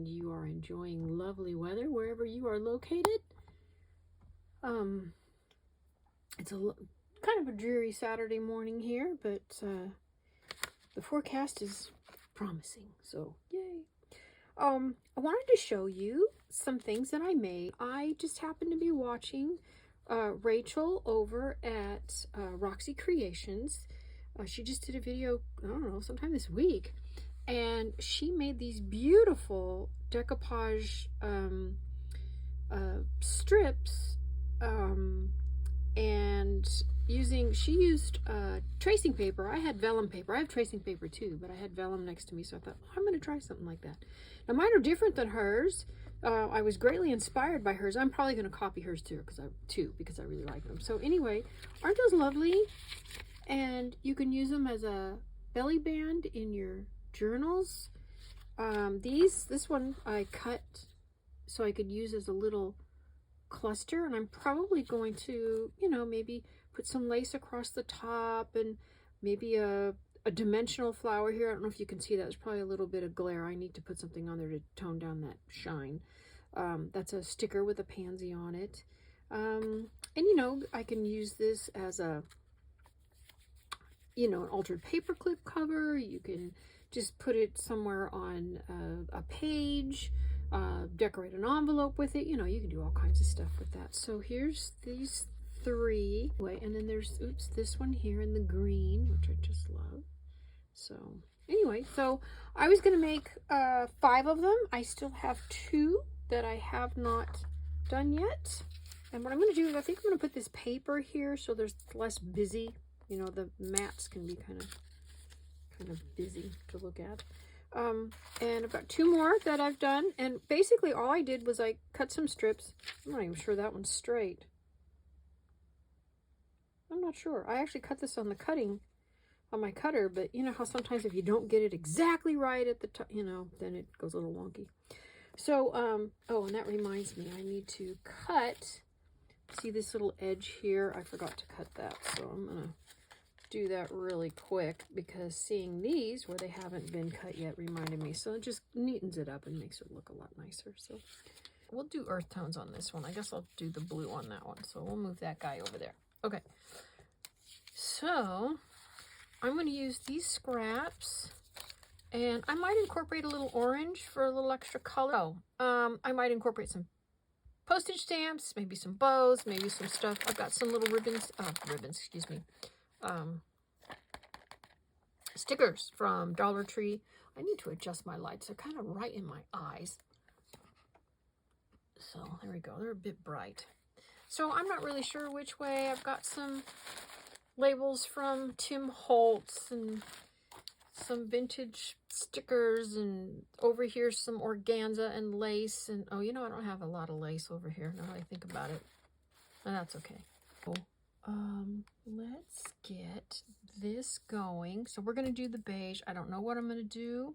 You are enjoying lovely weather wherever you are located. It's a kind of a dreary Saturday morning here, but the forecast is promising, so yay. I wanted to show you some things that I made. I just happened to be watching Rachel over at Roxy Creations. She just did a video, I don't know, sometime this week, and she made these beautiful decoupage strips, and she used tracing paper. I had vellum paper. I have tracing paper too, but I had vellum next to me, so I thought, I'm going to try something like that. Now mine are different than hers. I was greatly inspired by hers. I'm probably going to copy hers too because I really like them. So anyway, aren't those lovely? And you can use them as a belly band in your journals. This one I cut so I could use as a little cluster, and I'm probably going to, maybe put some lace across the top and maybe a dimensional flower here. I don't know if you can see that. There's probably a little bit of glare. I need to put something on there to tone down that shine. That's a sticker with a pansy on it. And I can use this as a an altered paperclip cover. You can just put it somewhere on a page, decorate an envelope with it. You can do all kinds of stuff with that. So here's these three. And then there's, this one here in the green, which I just love. So anyway, so I was going to make 5 of them. I still have 2 that I have not done yet. And what I'm going to do is I think I'm going to put this paper here so there's less busy. The mats can be kind of busy to look at. And I've got 2 more that I've done. And basically all I did was I cut some strips. I'm not even sure that one's straight. I'm not sure. I actually cut this on my cutter, but you know how sometimes if you don't get it exactly right at the top, then it goes a little wonky. So, oh, and that reminds me, I need to cut, see this little edge here? I forgot to cut that, so I'm going to do that really quick because seeing these where they haven't been cut yet reminded me. So it just neatens it up and makes it look a lot nicer. So we'll do earth tones on this one. I guess I'll do the blue on that one. So we'll move that guy over there. Okay. So I'm going to use these scraps, and I might incorporate a little orange for a little extra color. I might incorporate some postage stamps, maybe some bows, maybe some stuff. I've got some little stickers from Dollar Tree. I need to adjust my lights. They're kind of right in my eyes. So there we go. They're a bit bright. So I'm not really sure which way. I've got some labels from Tim Holtz and some vintage stickers, and over here some organza and lace. And oh, I don't have a lot of lace over here now that I think about it. And that's okay. Cool. Let's get this going. So we're going to do the beige. I don't know what I'm going to do.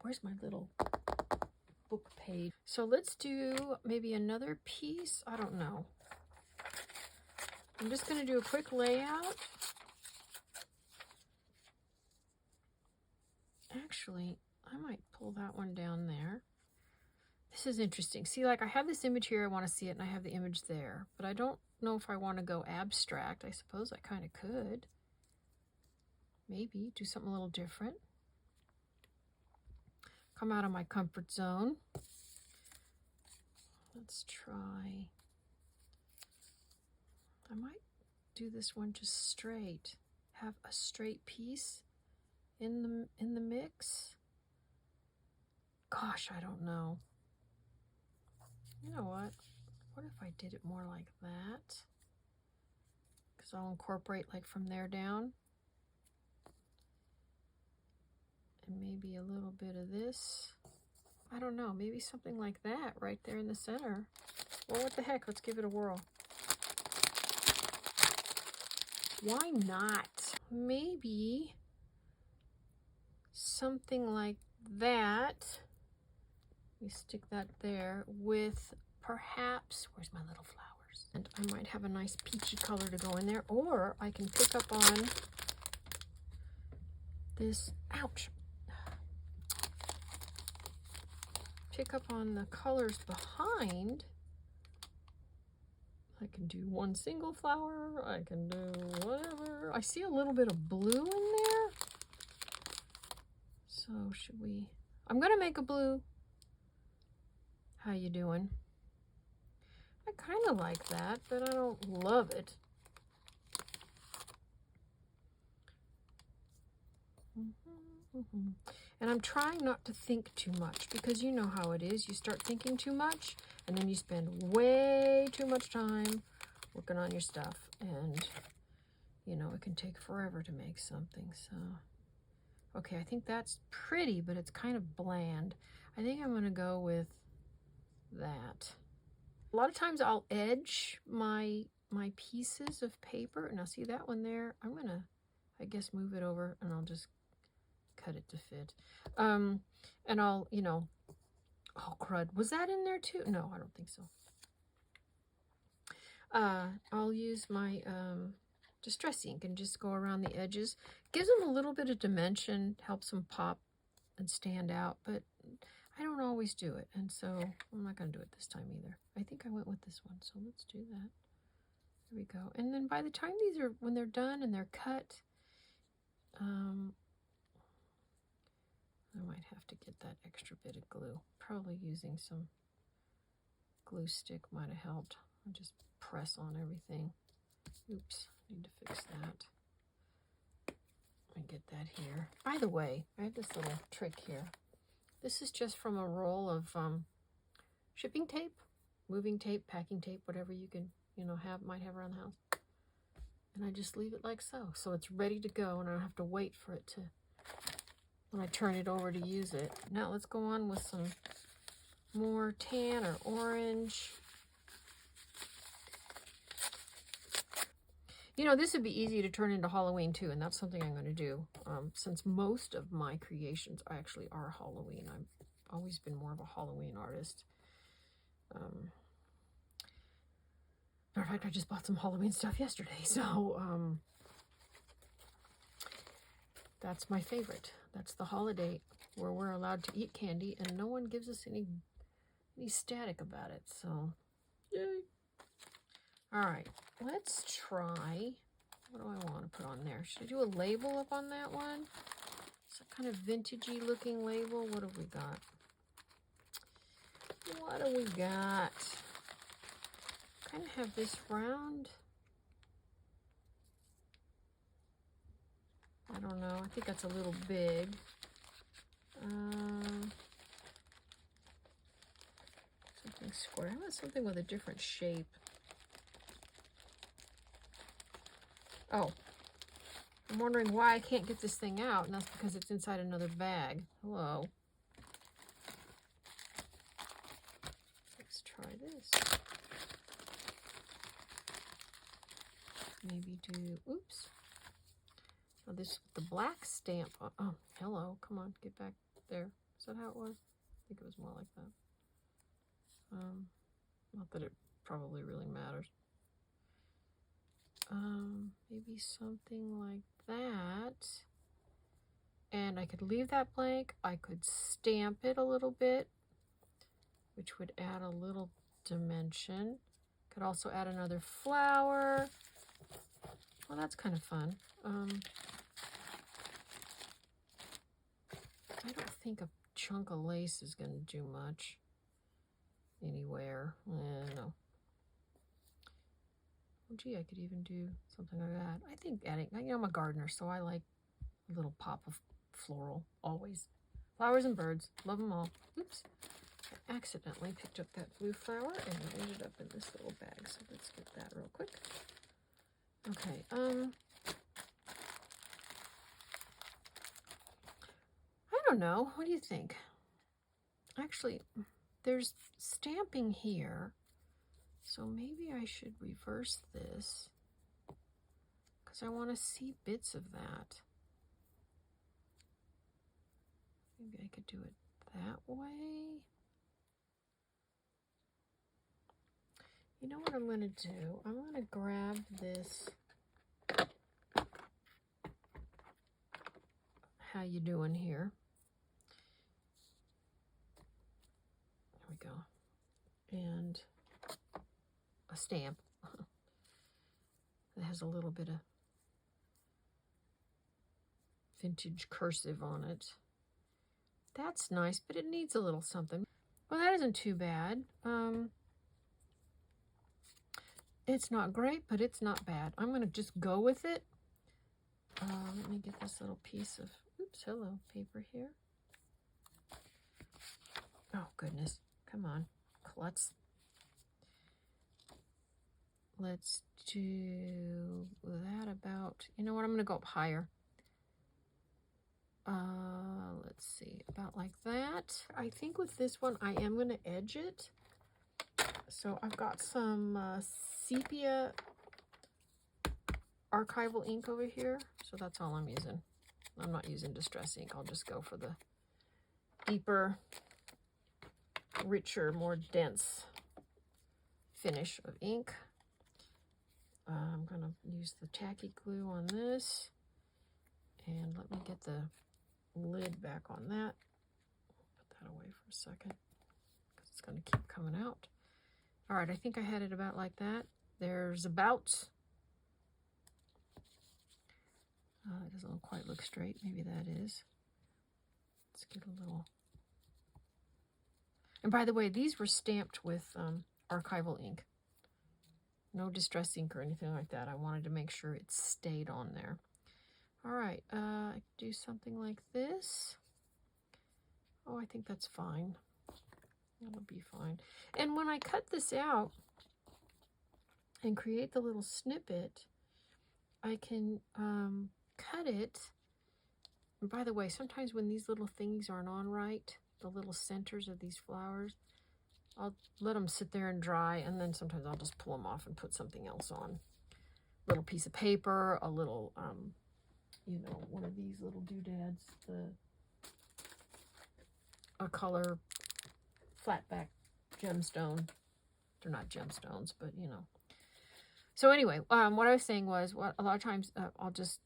Where's my little book page? So let's do maybe another piece. I don't know. I'm just going to do a quick layout. Actually, I might pull that one down there. This is interesting. See, like I have this image here. I want to see it, and I have the image there. But I don't know if I want to go abstract. I suppose I kind of could. Maybe do something a little different. Come out of my comfort zone. Let's try. I might do this one just straight. Have a straight piece in the mix. Gosh, I don't know. You know what? What if I did it more like that? Because I'll incorporate like from there down. And maybe a little bit of this. I don't know. Maybe something like that right there in the center. Well, what the heck? Let's give it a whirl. Why not? Maybe something like that. We stick that there with perhaps, where's my little flowers? And I might have a nice peachy color to go in there, or I can pick up on this, ouch. pick up on the colors behind. I can do one single flower. I can do whatever. I see a little bit of blue in there. So should we... I'm going to make a blue. How you doing? I kind of like that, but I don't love it. And I'm trying not to think too much, because you know how it is. You start thinking too much, and then you spend way too much time working on your stuff. And, you know, it can take forever to make something. So, okay, I think that's pretty, but it's kind of bland. I think I'm going to go with that. A lot of times I'll edge my pieces of paper. Now, see that one there? I'm going to, I guess, move it over, and I'll just cut it to fit. And I'll, you know, oh crud, was that in there too? No, I don't think so. I'll use my Distress ink and just go around the edges. Gives them a little bit of dimension, helps them pop and stand out, but I don't always do it, and so I'm not going to do it this time either. I think I went with this one, so let's do that. There we go. And then by the time these are, when they're done and they're cut, I might have to get that extra bit of glue. Probably using some glue stick might have helped. I'll just press on everything. Oops, need to fix that. Let me get that here. By the way, I have this little trick here. This is just from a roll of shipping tape, moving tape, packing tape, whatever you can, you know, might have around the house. And I just leave it like so. So it's ready to go, and I don't have to wait for it to, when I turn it over to use it. Now let's go on with some more tan or orange. You know, this would be easy to turn into Halloween too, and that's something I'm going to do. Since most of my creations actually are Halloween. I've always been more of a Halloween artist. Matter of fact, I just bought some Halloween stuff yesterday, so that's my favorite. That's the holiday where we're allowed to eat candy and no one gives us any static about it. So, yay. All right, let's try, what do I want to put on there? Should I do a label up on that one? It's a kind of vintagey looking label. What have we got? What do we got? Kind of have this round. I don't know. I think that's a little big. Something square. How about something with a different shape? Oh, I'm wondering why I can't get this thing out, and that's because it's inside another bag. Hello. Let's try this. Maybe do, oops. Oh, this with the black stamp. Oh, hello. Come on, get back there. Is that how it was? I think it was more like that. Not that it probably really matters. Maybe something like that. And I could leave that blank. I could stamp it a little bit, which would add a little dimension. Could also add another flower. Well, that's kind of fun. I don't think a chunk of lace is going to do much anywhere. No. Well, gee, I could even do something like that. I think adding, you know, I'm a gardener, so I like a little pop of floral, always. Flowers and birds, love them all. Oops, I accidentally picked up that blue flower and it ended up in this little bag, so let's get that real quick. Okay, I don't know, what do you think? Actually, there's stamping here. So maybe I should reverse this because I want to see bits of that. Maybe I could do it that way. You know what I'm going to do? I'm going to grab this. How you doing here? we go. And a stamp that has a little bit of vintage cursive on it. That's nice, but it needs a little something. Well, that isn't too bad. It's not great, but it's not bad. I'm going to just go with it. Let me get this little piece of, oops, hello, paper here. Oh, goodness. Come on, klutz. Let's do that about, you know what, I'm going to go up higher. Let's see, about like that. I think with this one, I am going to edge it. So I've got some sepia archival ink over here. So that's all I'm using. I'm not using distress ink. I'll just go for the deeper, richer, more dense finish of ink. I'm going to use the tacky glue on this. And let me get the lid back on that. Put that away for a second because it's going to keep coming out. All right, I think I had it about like that. There's about, it doesn't quite look straight. Maybe that is. Let's get a little. And by the way, these were stamped with archival ink. No distress ink or anything like that. I wanted to make sure it stayed on there. All right, I could do something like this. Oh, I think that's fine. That'll be fine. And when I cut this out and create the little snippet, I can cut it. And by the way, sometimes when these little things aren't on right, the little centers of these flowers, I'll let them sit there and dry, and then sometimes I'll just pull them off and put something else on. Little piece of paper, a little, you know, one of these little doodads, a color flatback gemstone. They're not gemstones, but you know. So anyway, what I was saying was, a lot of times I'll just,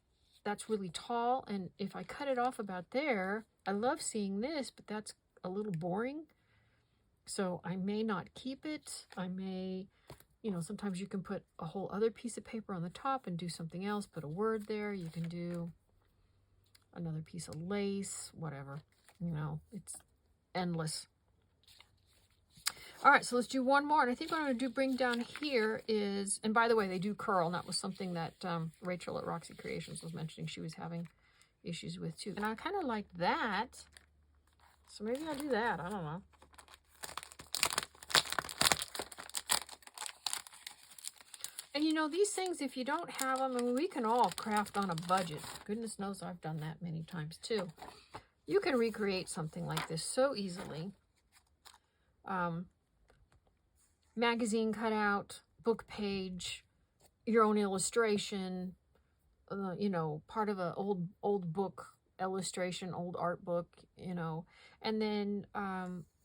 that's really tall, and if I cut it off about there, I love seeing this, but that's a little boring. So I may not keep it. I may, you know, sometimes you can put a whole other piece of paper on the top and do something else, put a word there. You can do another piece of lace, whatever, you know, it's endless. All right, so let's do one more. And I think what I'm going to do bring down here is, and by the way, they do curl. And that was something that Rachel at Roxy Creations was mentioning she was having issues with too. And I kind of like that. So maybe I'll do that. I don't know. And you know, these things, if you don't have them, I mean, we can all craft on a budget. Goodness knows I've done that many times too. You can recreate something like this so easily. Magazine cutout, book page, your own illustration, you know, part of an old book illustration, old art book, you know, and then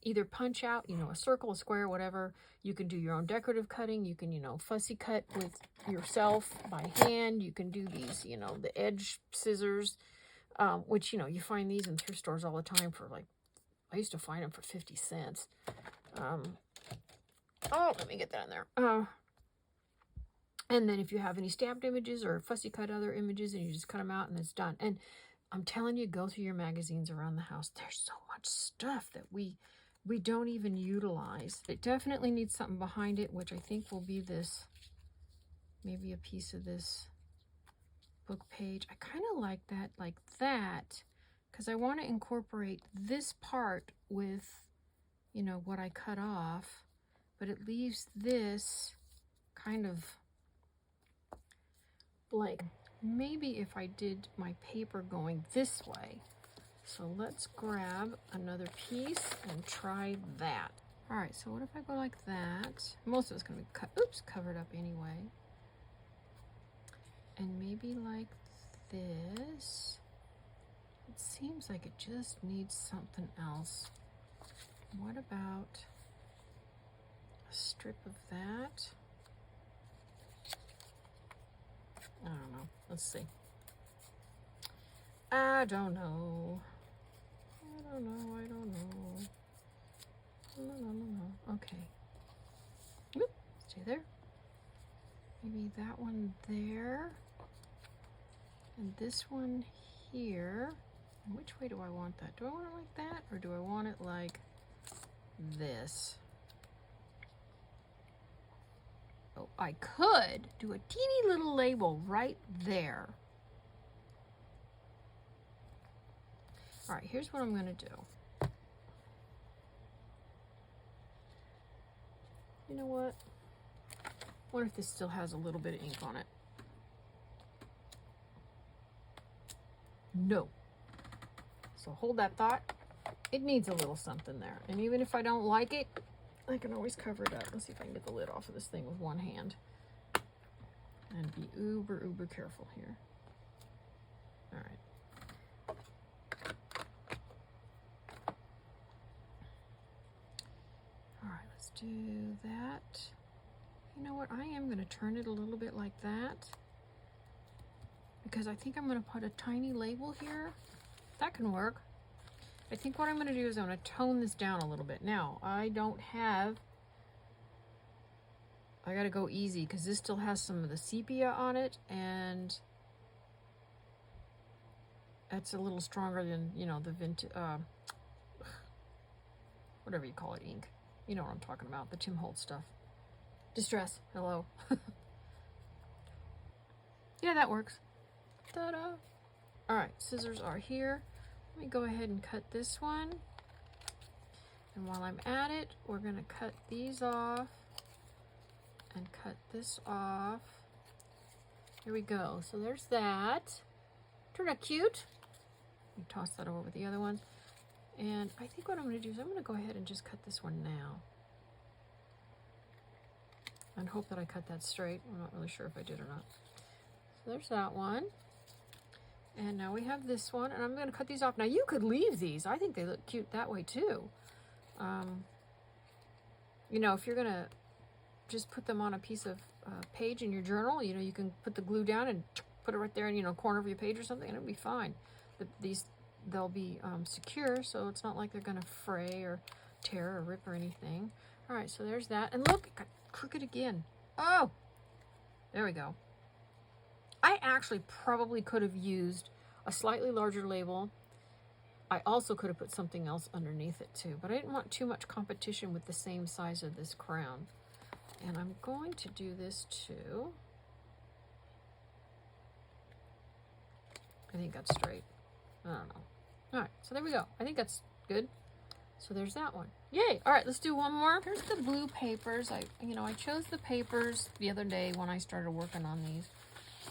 either punch out, you know, a circle, a square, whatever. You can do your own decorative cutting. You can, you know, fussy cut with yourself by hand. You can do these, you know, the edge scissors, which, you know, you find these in thrift stores all the time for like, I used to find them for 50 cents. Oh, let me get that in there. And then if you have any stamped images or fussy cut other images, and you just cut them out and it's done. And I'm telling you, go through your magazines around the house. There's so much stuff that we don't even utilize. It definitely needs something behind it, which I think will be this, maybe a piece of this book page. I kind of like that, because I want to incorporate this part with, you know, what I cut off, but it leaves this kind of blank. Maybe if I did my paper going this way. So let's grab another piece and try that. All right, so what if I go like that? Most of it's gonna be covered up anyway. And maybe like this. It seems like it just needs something else. What about a strip of that? I don't know. Let's see. I don't know. I don't know. okay. Whoop, stay there. Maybe that one there. And this one here. And which way do I want that? Do I want it like that? Or do I want it like this? Oh, I could do a teeny little label right there. All right, here's what I'm gonna do. You know what? I wonder if this still has a little bit of ink on it. No. So hold that thought. It needs a little something there. And even if I don't like it, I can always cover it up. Let's see if I can get the lid off of this thing with one hand. And be uber, uber careful here. All right. All right, let's do that. You know what? I am going to turn it a little bit like that, because I think I'm going to put a tiny label here. That can work. I think what I'm going to do is I'm going to tone this down a little bit. Now, I don't have, I got to go easy because this still has some of the sepia on it, and that's a little stronger than, you know, the vintage, whatever you call it, ink. You know what I'm talking about, the Tim Holtz stuff. Distress, hello. Yeah, that works. Ta-da! All right, scissors are here. Let me go ahead and cut this one. And while I'm at it, we're gonna cut these off and cut this off. Here we go. So there's that. Turned out cute. Let me toss that over with the other one. And I think what I'm gonna do is I'm gonna go ahead and just cut this one now. And hope that I cut that straight. I'm not really sure if I did or not. So there's that one. And now we have this one, and I'm going to cut these off. Now you could leave these. I think they look cute that way too. You know, if you're going to just put them on a piece of page in your journal, you know, you can put the glue down and put it right there in, you know, corner of your page or something, and it'll be fine. They'll be secure, so it's not like they're going to fray or tear or rip or anything. All right, so there's that. And look, it got crooked again. Oh, there we go. I actually probably could have used a slightly larger label. I also could have put something else underneath it too, but I didn't want too much competition with the same size of this crown. And I'm going to do this too. I think that's straight. I don't know. All right, so there we go. I think that's good. So there's that one. Yay! All right, let's do one more. Here's the blue papers. I chose the papers the other day when I started working on these.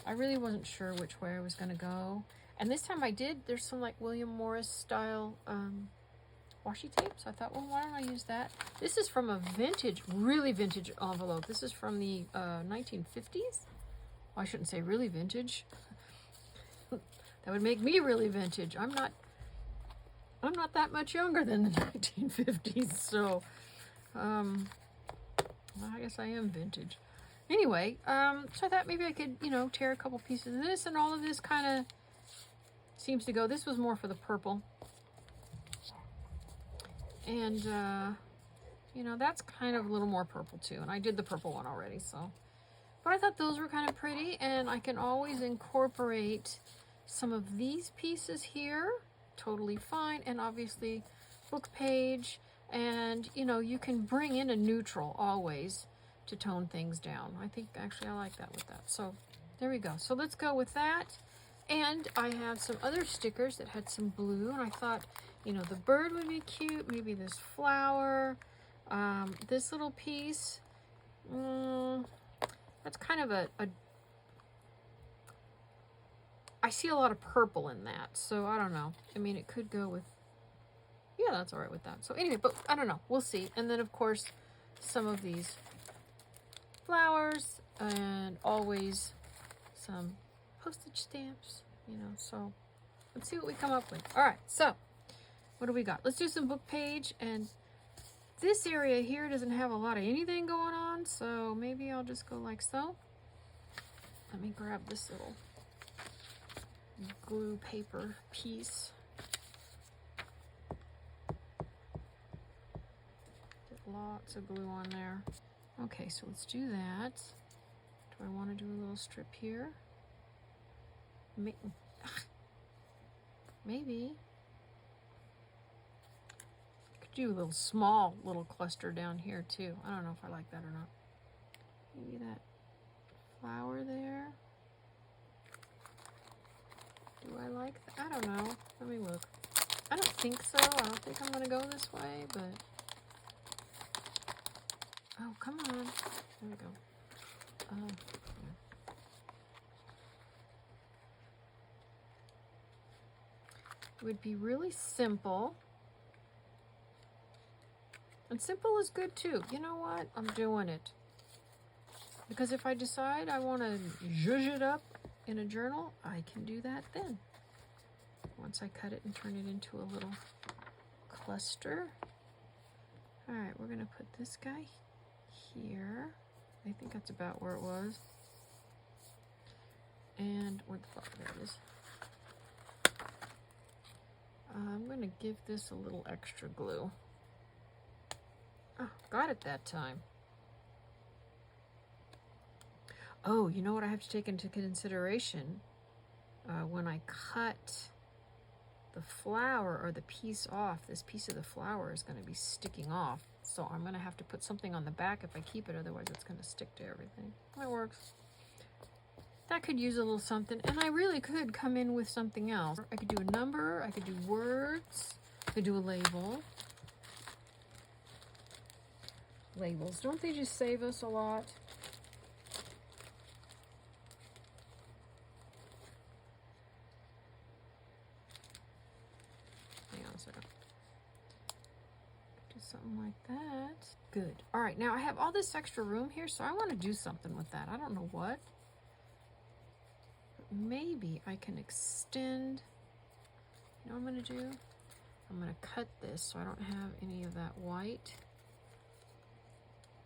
I really wasn't sure which way I was going to go. And this time I did. There's some like William Morris style washi tape. So I thought, well, why don't I use that? This is from a vintage, really vintage envelope. This is from the 1950s. Well, I shouldn't say really vintage. That would make me really vintage. I'm not that much younger than the 1950s. So well, I guess I am vintage. Anyway, so I thought maybe I could, you know, tear a couple pieces of this, and all of this kind of seems to go. This was more for the purple. And, you know, that's kind of a little more purple too. And I did the purple one already, so. But I thought those were kind of pretty, and I can always incorporate some of these pieces here. Totally fine. And obviously, book page. And, you know, you can bring in a neutral always to tone things down. I think actually I like that with that. So there we go. So let's go with that. And I have some other stickers that had some blue, and I thought, you know, the bird would be cute. Maybe this flower, this little piece. That's kind of a I see a lot of purple in that, so I don't know. I mean, it could go with, yeah, that's all right with that. So anyway, but I don't know. We'll see. And then, of course, some of these flowers, and always some postage stamps, you know. So let's see what we come up with. All right, so what do we got? Let's do some book page. And this area here doesn't have a lot of anything going on, so maybe I'll just go like so. Let me grab this little glue paper piece. Get lots of glue on there. Okay, so let's do that. Do I want to do a little strip here? Maybe. I could do a little small little cluster down here too. I don't know if I like that or not. Maybe that flower there. Do I like that? I don't know. Let me look. I don't think so. I don't think I'm going to go this way, but... Oh, come on. There we go. Yeah. It would be really simple. And simple is good too. You know what? I'm doing it. Because if I decide I want to zhuzh it up in a journal, I can do that then. Once I cut it and turn it into a little cluster. All right, we're going to put this guy here. I think that's about where it was. And where the fuck, there it is. I'm going to give this a little extra glue. Oh, got it that time. Oh, you know what I have to take into consideration? When I cut the flower or the piece off, this piece of the flower is going to be sticking off. So I'm going to have to put something on the back if I keep it, otherwise it's going to stick to everything. That works. That could use a little something, and I really could come in with something else. I could do a number, I could do words, I could do a label. Labels, don't they just save us a lot? Hang on a second. Do something like that. Good. All right, now I have all this extra room here, so I want to do something with that. I don't know what. Maybe I can extend. You know what I'm going to do? I'm going to cut this so I don't have any of that white.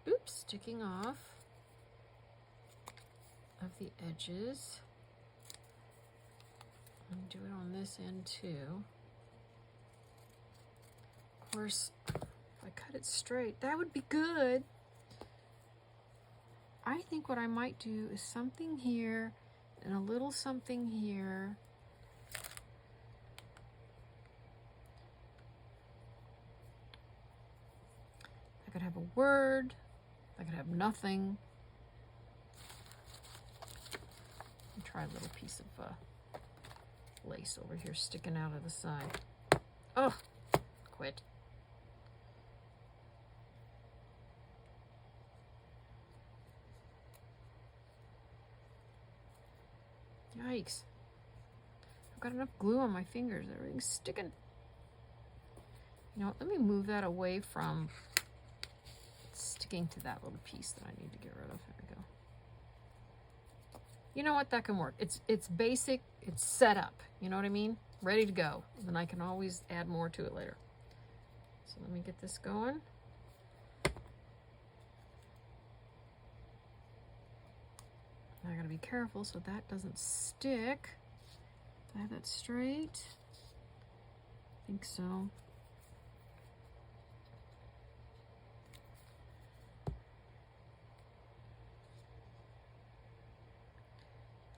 Oops, sticking off of the edges. And do it on this end too. Of course, if I cut it straight, that would be good. I think what I might do is something here and a little something here. I could have a word. I could have nothing. And try a little piece of lace over here sticking out of the side. Oh, quit. Yikes. I've got enough glue on my fingers. Everything's sticking. You know what? Let me move that away from sticking to that little piece that I need to get rid of. There we go. You know what? That can work. It's basic. It's set up. You know what I mean? Ready to go. Then I can always add more to it later. So let me get this going. I gotta be careful so that doesn't stick. Do I have that straight? I think so.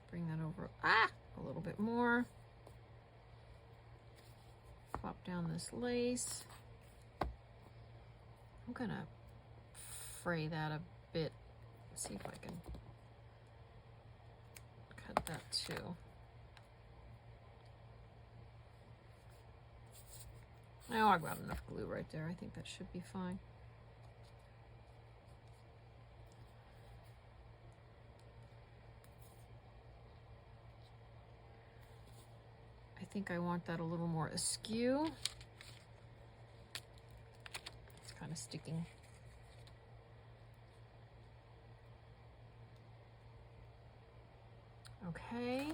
Bring that over a little bit more. Plop down this lace. I'm gonna fray that a bit. Let's see if I can cut that too. Now I've got enough glue right there. I think that should be fine. I think I want that a little more askew. It's kind of sticking. Okay,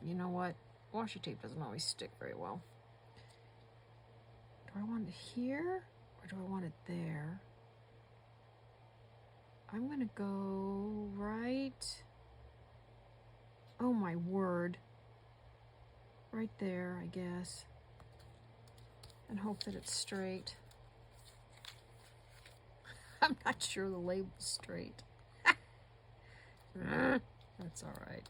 you know what? Washi tape doesn't always stick very well. Do I want it here or do I want it there? I'm gonna go right. Oh my word. Right there, I guess. And hope that it's straight. I'm not sure the label's straight. That's all right.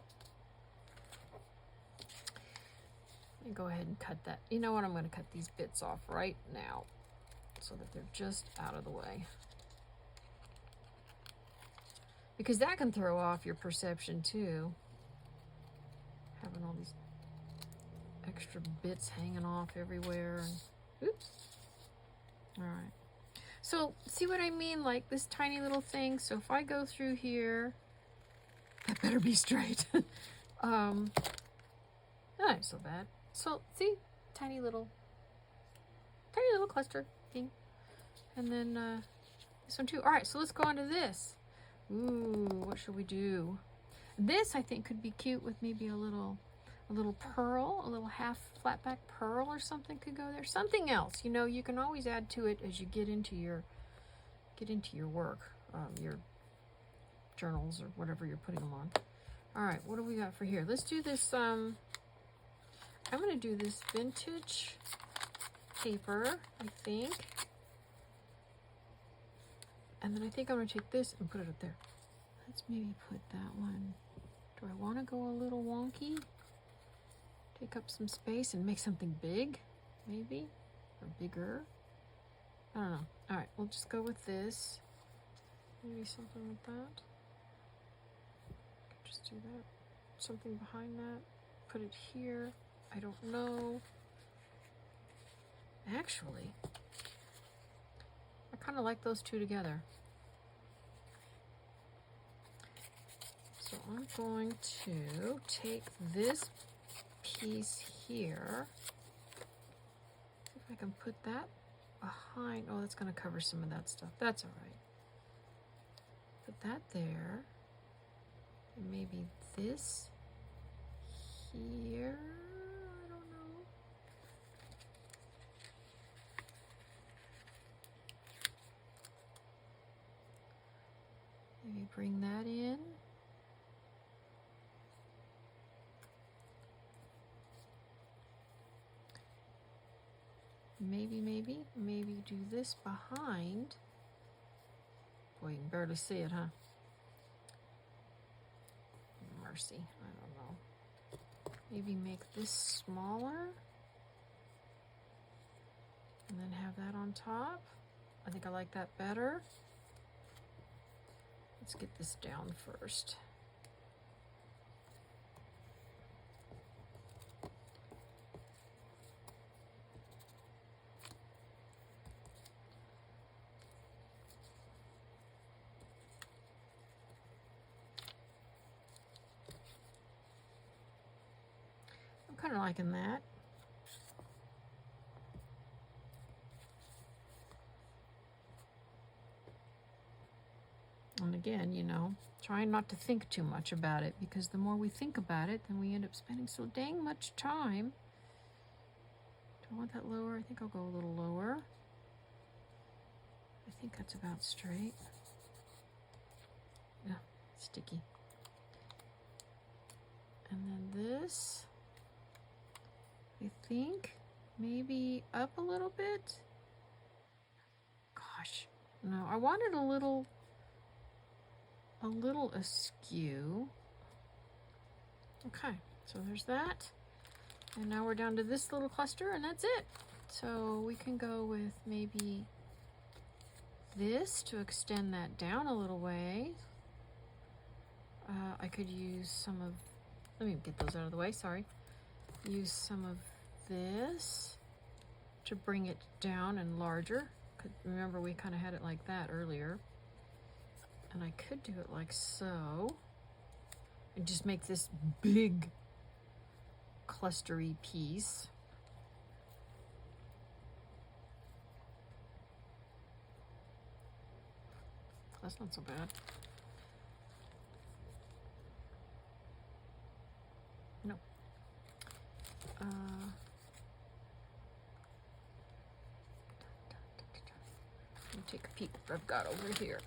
Let me go ahead and cut that. You know what? I'm going to cut these bits off right now so that they're just out of the way. Because that can throw off your perception too. Having all these extra bits hanging off everywhere. And, oops. All right. So see what I mean? Like this tiny little thing. So if I go through here, that better be straight. Not so bad. So see, tiny little cluster thing. And then this one too. All right, so let's go on to this. Ooh, what should we do? This I think could be cute with maybe a little pearl, a little half flat back pearl or something could go there. Something else, you know, you can always add to it as you get into your work, your journals or whatever you're putting them on. All right, what do we got for here? Let's do this. I'm going to do this vintage paper, I think. And then I think I'm going to take this and put it up there. Let's maybe put that one. Do I want to go a little wonky? Take up some space and make something big, maybe? Or bigger? I don't know. All right, we'll just go with this. Maybe something like that. Just do that. Something behind that. Put it here. I don't know. Actually, I kind of like those two together. So I'm going to take this piece here. See if I can put that behind. Oh, that's going to cover some of that stuff. That's all right. Put that there. And maybe this here. I don't know. Maybe bring that in. Maybe do this behind. Boy, you can barely see it, huh? Mercy, I don't know. Maybe make this smaller. And then have that on top. I think I like that better. Let's get this down first. I'm kind of liking that. And again, you know, trying not to think too much about it, because the more we think about it, then we end up spending so dang much time. Do I want that lower? I think I'll go a little lower. I think that's about straight. Yeah, sticky. And then this, I think maybe up a little bit. Gosh, no, I wanted a little askew. Okay, so there's that. And now we're down to this little cluster, and that's it. So we can go with maybe this to extend that down a little way. I could use some of, let me get those out of the way, sorry. Use some of this to bring it down and larger. Remember, we kind of had it like that earlier. And I could do it like so. And just make this big clustery piece. That's not so bad. No. Let me take a peek what I've got over here.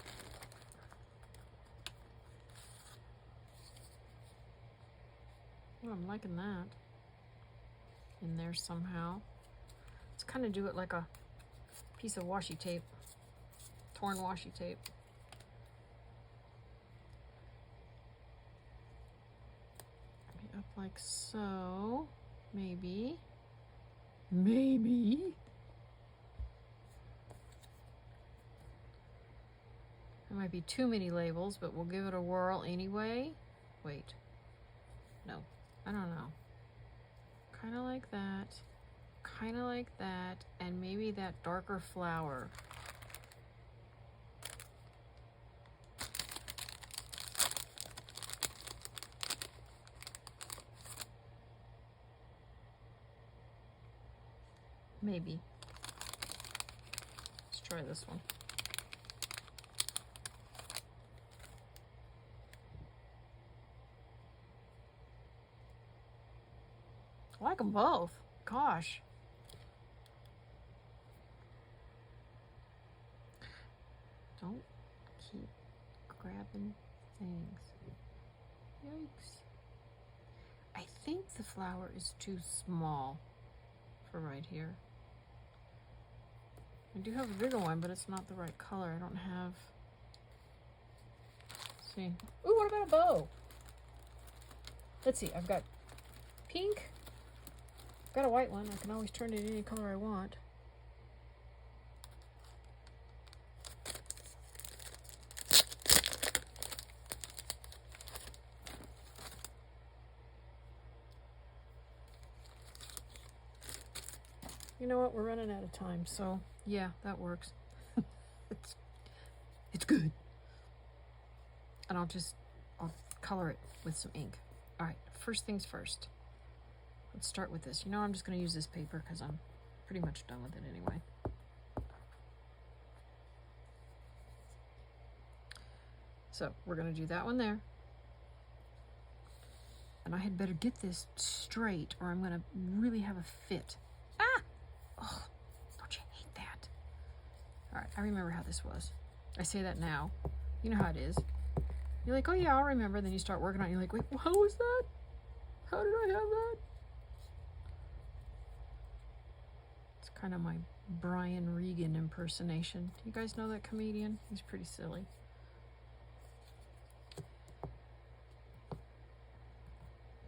Oh, I'm liking that. In there somehow. Let's kind of do it like a piece of washi tape. torn washi tape. Up like so, maybe. Maybe. There might be too many labels, but we'll give it a whirl anyway. Wait. No, I don't know. Kind of like that. Kind of like that. And maybe that darker flower. Maybe. Let's try this one. I like them both. Gosh. Don't keep grabbing things. Yikes. I think the flower is too small for right here. I do have a bigger one, but it's not the right color. I don't have... Let's see. Ooh, what about a bow? Let's see. I've got pink. I've got a white one. I can always turn it any color I want. You know what? We're running out of time, so yeah, that works. it's good. And I'll color it with some ink. All right, first things first. Let's start with this. You know, I'm just going to use this paper because I'm pretty much done with it anyway. So we're going to do that one there. And I had better get this straight or I'm going to really have a fit. Ah! Oh, don't you hate that? All right, I remember how this was. I say that now. You know how it is. You're like, oh yeah, I'll remember. Then you start working on it. You're like, wait, how was that? How did I have that? It's kind of my Brian Regan impersonation. Do you guys know that comedian? He's pretty silly.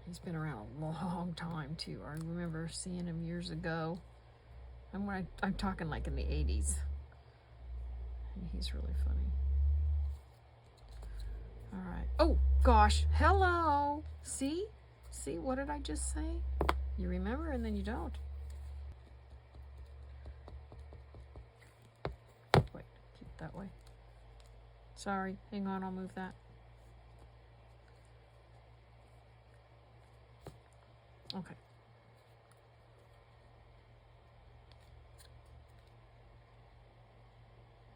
He's been around a long time too. I remember seeing him years ago. And when I'm talking like in the 80s. And he's really funny. All right. Oh, gosh. Hello. See? See, what did I just say? You remember and then you don't. Wait, keep it that way. Sorry. Hang on, I'll move that. Okay.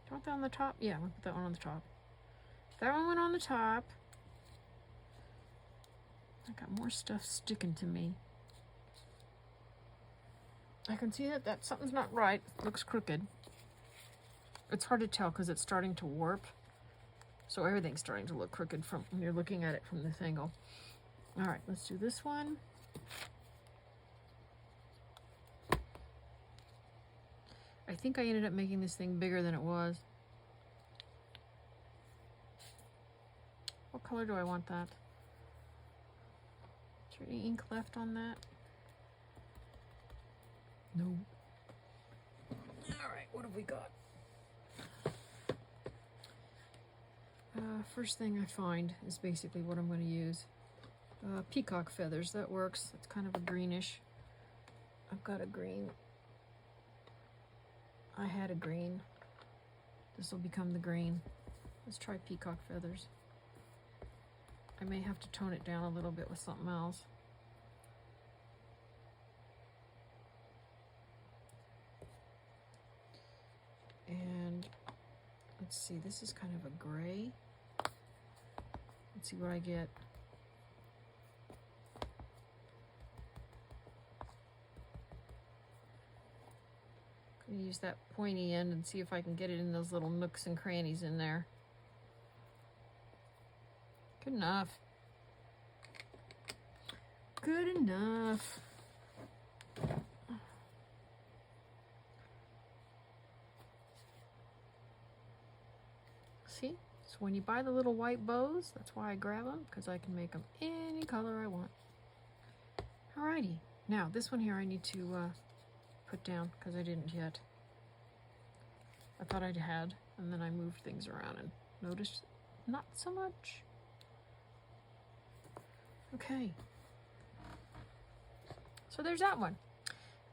Do you want that on the top? Yeah, we'll put that one on the top. That one went on the top. I got more stuff sticking to me. I can see that something's not right. It looks crooked. It's hard to tell because it's starting to warp. So everything's starting to look crooked from when you're looking at it from this angle. All right, let's do this one. I think I ended up making this thing bigger than it was. What color do I want that? Is there any ink left on that? No. All right, what have we got? First thing I find is basically what I'm going to use. Peacock feathers, that works. It's kind of a greenish. I've got a green. I had a green. This will become the green. Let's try peacock feathers. I may have to tone it down a little bit with something else. And let's see, this is kind of a gray. Let's see what I get. I'm gonna use that pointy end and see if I can get it in those little nooks and crannies in there. Good enough. Good enough. See? So when you buy the little white bows, that's why I grab them, because I can make them any color I want. Alrighty. Now, this one here I need to put down, because I didn't yet. I thought I had, and then I moved things around and noticed not so much. Okay. So there's that one.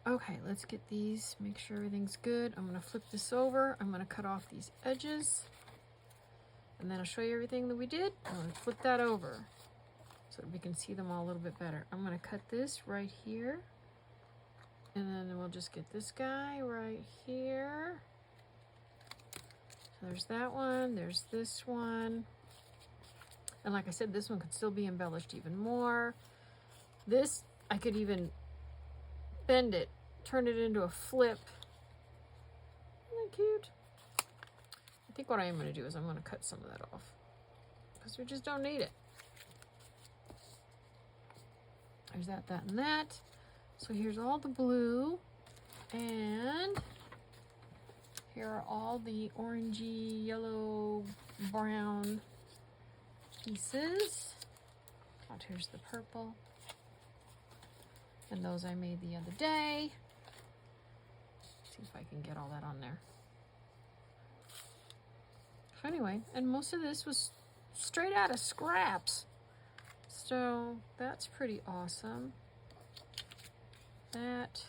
Okay, let's get these, make sure everything's good. I'm going to flip this over. I'm going to cut off these edges. And then I'll show you everything that we did. I'm going to flip that over so that we can see them all a little bit better. I'm going to cut this right here. And then we'll just get this guy right here. So there's that one. There's this one. And like I said, this one could still be embellished even more. This, I could even bend it, turn it into a flip. Isn't that cute? I think what I am going to do is I'm going to cut some of that off because we just don't need it. There's that, that, and that. So here's all the blue, and here are all the orangey, yellow, brown pieces. Out here's the purple. And those I made the other day. See if I can get all that on there. So anyway, and most of this was straight out of scraps. So that's pretty awesome. That,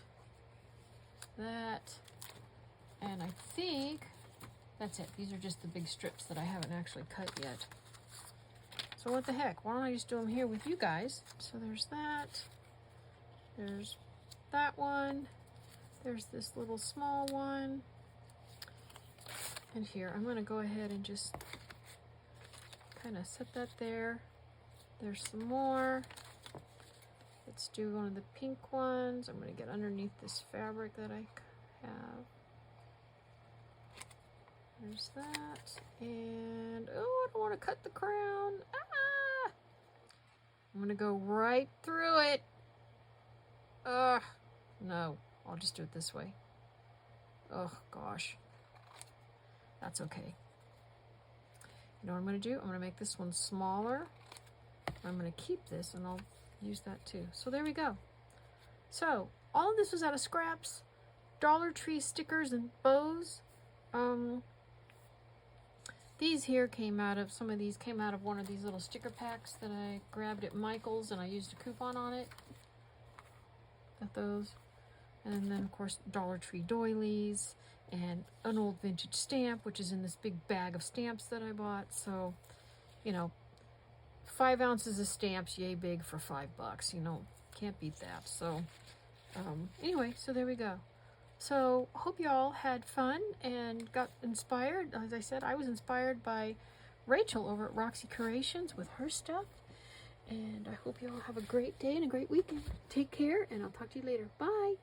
and I think that's it. These are just the big strips that I haven't actually cut yet. So what the heck? Why don't I just do them here with you guys? So there's that. There's that one. There's this little small one. And here, I'm going to go ahead and just kind of set that there. There's some more. Let's do one of the pink ones. I'm going to get underneath this fabric that I have. There's that. And, oh, I don't want to cut the crown. Ah! I'm going to go right through it. Ugh, no, I'll just do it this way. Oh, gosh. That's okay. You know what I'm going to do? I'm going to make this one smaller. I'm going to keep this, and I'll use that too. So there we go. So, all of this was out of scraps. Dollar Tree stickers and bows. These here came out of, some of these came out of one of these little sticker packs that I grabbed at Michael's, and I used a coupon on it. Got those. And then, of course, Dollar Tree doilies and an old vintage stamp, which is in this big bag of stamps that I bought. So, you know, 5 ounces of stamps, yay big for $5. You know, can't beat that. So, anyway, so there we go. So, hope you all had fun and got inspired. As I said, I was inspired by Rachel over at Roxy Creations with her stuff. And I hope you all have a great day and a great weekend. Take care, and I'll talk to you later. Bye.